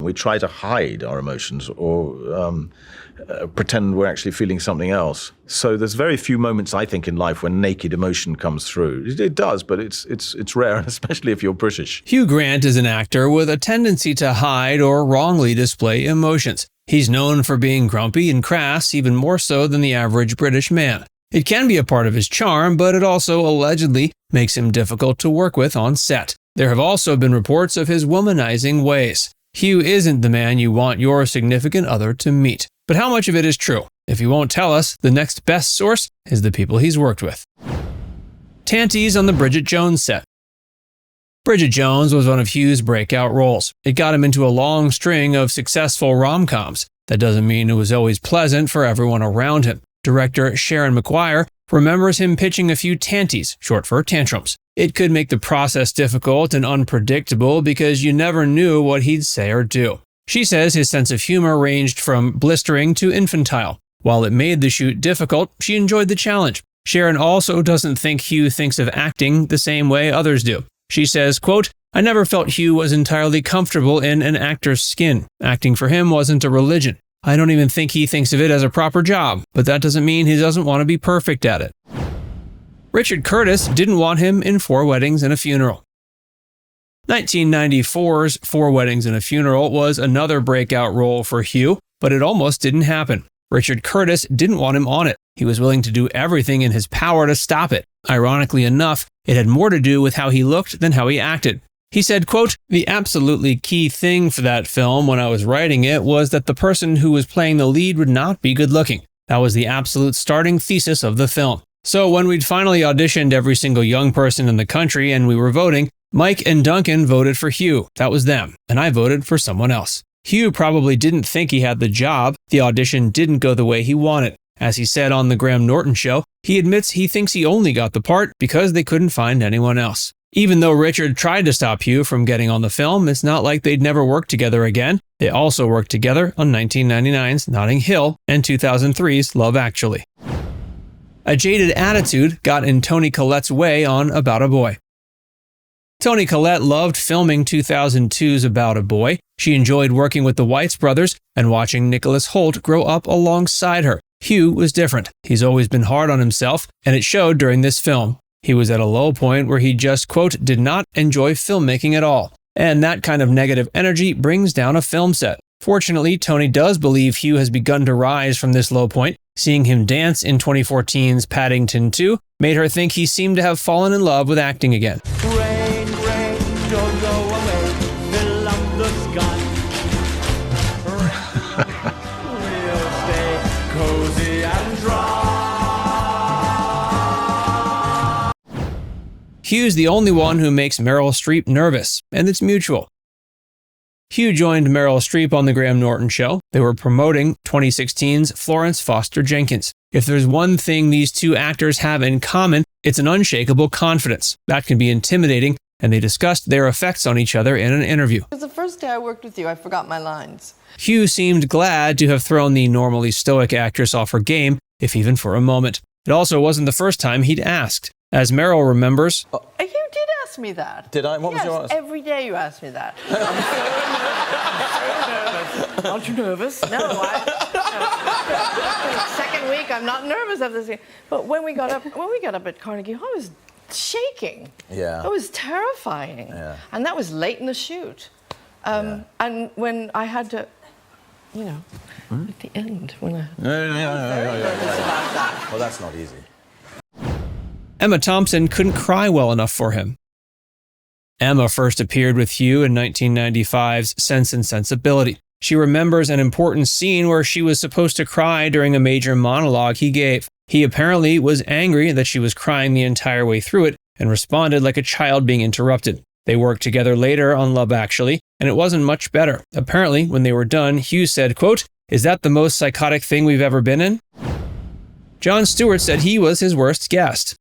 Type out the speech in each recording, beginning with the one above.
We try to hide our emotions or pretend we're actually feeling something else. So there's very few moments, I think, in life when naked emotion comes through. It does, but it's rare, especially if you're British. Hugh Grant is an actor with a tendency to hide or wrongly display emotions. He's known for being grumpy and crass, even more so than the average British man. It can be a part of his charm, but it also allegedly makes him difficult to work with on set. There have also been reports of his womanizing ways. Hugh isn't the man you want your significant other to meet. But how much of it is true? If he won't tell us, the next best source is the people he's worked with. Tantys on the Bridget Jones set. Bridget Jones was one of Hugh's breakout roles. It got him into a long string of successful rom-coms. That doesn't mean it was always pleasant for everyone around him. Director Sharon McGuire remembers him pitching a few Tantys, short for tantrums. It could make the process difficult and unpredictable because you never knew what he'd say or do. She says his sense of humor ranged from blistering to infantile. While it made the shoot difficult, she enjoyed the challenge. Sharon also doesn't think Hugh thinks of acting the same way others do. She says, quote, "I never felt Hugh was entirely comfortable in an actor's skin. Acting for him wasn't a religion. I don't even think he thinks of it as a proper job, but that doesn't mean he doesn't want to be perfect at it." Richard Curtis didn't want him in 4 Weddings and a Funeral. 1994's 4 Weddings and a Funeral was another breakout role for Hugh, but it almost didn't happen. Richard Curtis didn't want him on it. He was willing to do everything in his power to stop it. Ironically enough, it had more to do with how he looked than how he acted. He said, quote, "The absolutely key thing for that film when I was writing it was that the person who was playing the lead would not be good looking. That was the absolute starting thesis of the film. So when we'd finally auditioned every single young person in the country and we were voting, Mike and Duncan voted for Hugh. That was them. And I voted for someone else. Hugh probably didn't think he had the job. The audition didn't go the way he wanted. As he said on the Graham Norton show, he admits he thinks he only got the part because they couldn't find anyone else." Even though Richard tried to stop Hugh from getting on the film, it's not like they'd never worked together again. They also worked together on 1999's Notting Hill and 2003's Love Actually. A jaded attitude got in Toni Collette's way on About a Boy. Toni Collette loved filming 2002's About a Boy. She enjoyed working with the Weitz brothers and watching Nicholas Hoult grow up alongside her. Hugh was different. He's always been hard on himself, and it showed during this film. He was at a low point where he just, quote, did not enjoy filmmaking at all. And that kind of negative energy brings down a film set. Fortunately, Toni does believe Hugh has begun to rise from this low point. Seeing him dance in 2014's Paddington 2 made her think he seemed to have fallen in love with acting again. Rain, rain, don't go away, fill up the sky. We'll stay cozy and dry. Hugh's the only one who makes Meryl Streep nervous, and it's mutual. Hugh joined Meryl Streep on the Graham Norton show. They were promoting 2016's Florence Foster Jenkins. If there's one thing these two actors have in common, it's an unshakable confidence. That can be intimidating, and they discussed their effects on each other in an interview. It was the first day I worked with you, I forgot my lines. Hugh seemed glad to have thrown the normally stoic actress off her game, if even for a moment. It also wasn't the first time he'd asked. As Meryl remembers, You did ask me that. Did I? What was your answer? Every day you ask me that. Aren't you nervous? No, second week I'm not nervous of this. But when we got up at Carnegie Hall, I was shaking. Yeah. It was terrifying. Yeah. And that was late in the shoot. And when I had to, at the end, when I nervous about that. Well, that's not easy. Emma Thompson couldn't cry well enough for him. Emma first appeared with Hugh in 1995's Sense and Sensibility. She remembers an important scene where she was supposed to cry during a major monologue he gave. He apparently was angry that she was crying the entire way through it and responded like a child being interrupted. They worked together later on Love Actually, and it wasn't much better. Apparently, when they were done, Hugh said, quote, "Is that the most psychotic thing we've ever been in?" Jon Stewart said he was his worst guest.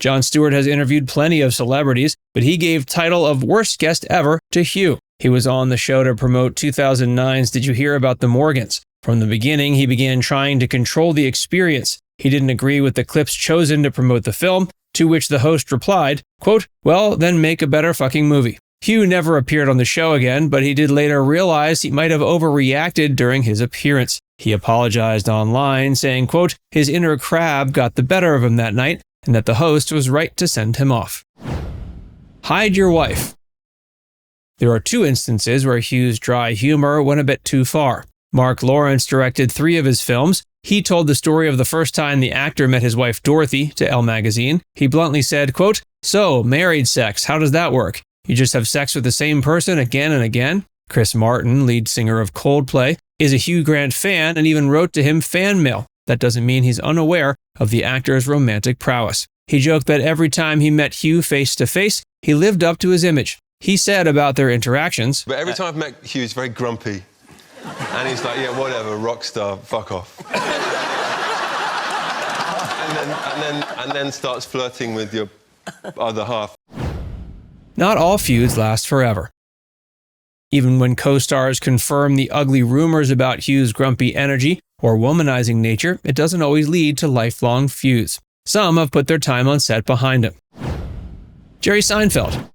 Jon Stewart has interviewed plenty of celebrities, but he gave title of worst guest ever to Hugh. He was on the show to promote 2009's Did You Hear About the Morgans? From the beginning, he began trying to control the experience. He didn't agree with the clips chosen to promote the film, to which the host replied, quote, "Well, then make a better fucking movie." Hugh never appeared on the show again, but he did later realize he might have overreacted during his appearance. He apologized online, saying, quote, his inner crab got the better of him that night, and that the host was right to send him off. Hide your wife. There are 2 instances where Hugh's dry humor went a bit too far. Mark Lawrence directed 3 of his films. He told the story of the first time the actor met his wife Dorothy to Elle magazine. He bluntly said, quote, so, married sex, how does that work? You just have sex with the same person again and again? Chris Martin, lead singer of Coldplay, is a Hugh Grant fan and even wrote to him fan mail. That doesn't mean he's unaware of the actor's romantic prowess. He joked that every time he met Hugh face to face, he lived up to his image. He said about their interactions, but every time I've met Hugh, he's very grumpy. And he's like, yeah, whatever, rock star, fuck off. and then starts flirting with your other half. not all feuds last forever. Even when co-stars confirm the ugly rumors about Hugh's grumpy energy or womanizing nature, it doesn't always lead to lifelong feuds. Some have put their time on set behind him. Jerry Seinfeld.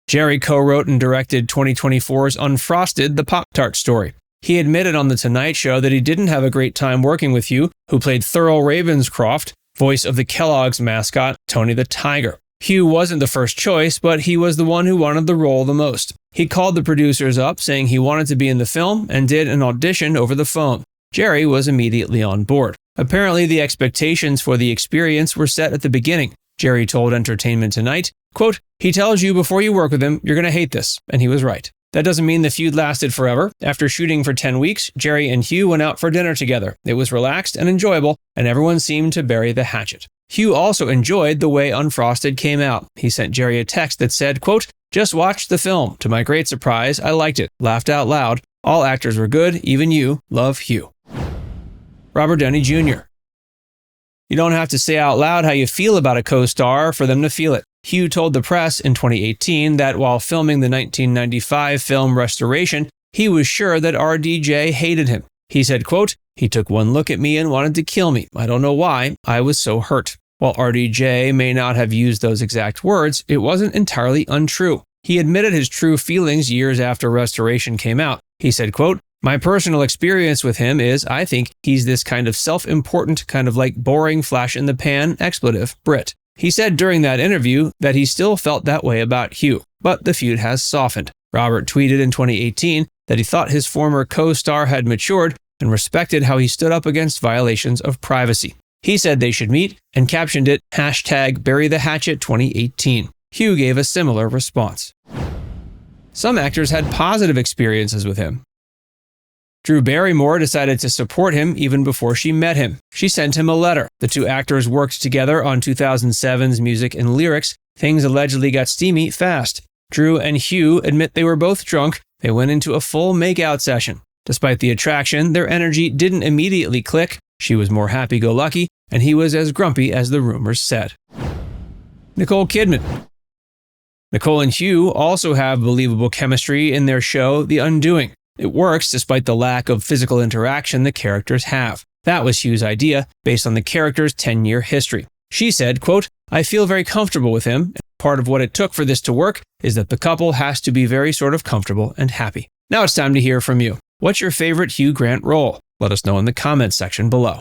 Jerry co-wrote and directed 2024's Unfrosted, the Pop-Tart story. He admitted on The Tonight Show that he didn't have a great time working with Hugh, who played Thurl Ravenscroft, voice of the Kellogg's mascot, Toni the Tiger. Hugh wasn't the first choice, but he was the one who wanted the role the most. He called the producers up saying he wanted to be in the film and did an audition over the phone. Jerry was immediately on board. Apparently, the expectations for the experience were set at the beginning. Jerry told Entertainment Tonight, quote, "He tells you before you work with him, you're going to hate this," and he was right. That doesn't mean the feud lasted forever. After shooting for 10 weeks, Jerry and Hugh went out for dinner together. It was relaxed and enjoyable, and everyone seemed to bury the hatchet. Hugh also enjoyed the way Unfrosted came out. He sent Jerry a text that said, quote, "Just watched the film. To my great surprise, I liked it. Laughed out loud. All actors were good, even you. Love, Hugh." Robert Downey Jr. You don't have to say out loud how you feel about a co-star for them to feel it. Hugh told the press in 2018 that while filming the 1995 film Restoration, he was sure that RDJ hated him. He said, quote, "He took one look at me and wanted to kill me. I don't know why. I was so hurt." While RDJ may not have used those exact words, it wasn't entirely untrue. He admitted his true feelings years after Restoration came out. He said, quote, "My personal experience with him is I think he's this kind of self-important, kind of like boring flash-in-the-pan expletive Brit." He said during that interview that he still felt that way about Hugh, but the feud has softened. Robert tweeted in 2018 that he thought his former co-star had matured and respected how he stood up against violations of privacy. He said they should meet and captioned it #BuryTheHatchet2018. Hugh gave a similar response. Some actors had positive experiences with him. Drew Barrymore decided to support him even before she met him. She sent him a letter. The two actors worked together on 2007's Music and Lyrics. Things allegedly got steamy fast. Drew and Hugh admit they were both drunk. They went into a full make-out session. Despite the attraction, their energy didn't immediately click. She was more happy-go-lucky, and he was as grumpy as the rumors said. Nicole Kidman. Nicole and Hugh also have believable chemistry in their show, The Undoing. It works despite the lack of physical interaction the characters have. That was Hugh's idea, based on the character's 10-year history. She said, quote, "I feel very comfortable with him. Part of what it took for this to work is that the couple has to be very sort of comfortable and happy." Now it's time to hear from you. What's your favorite Hugh Grant role? Let us know in the comments section below.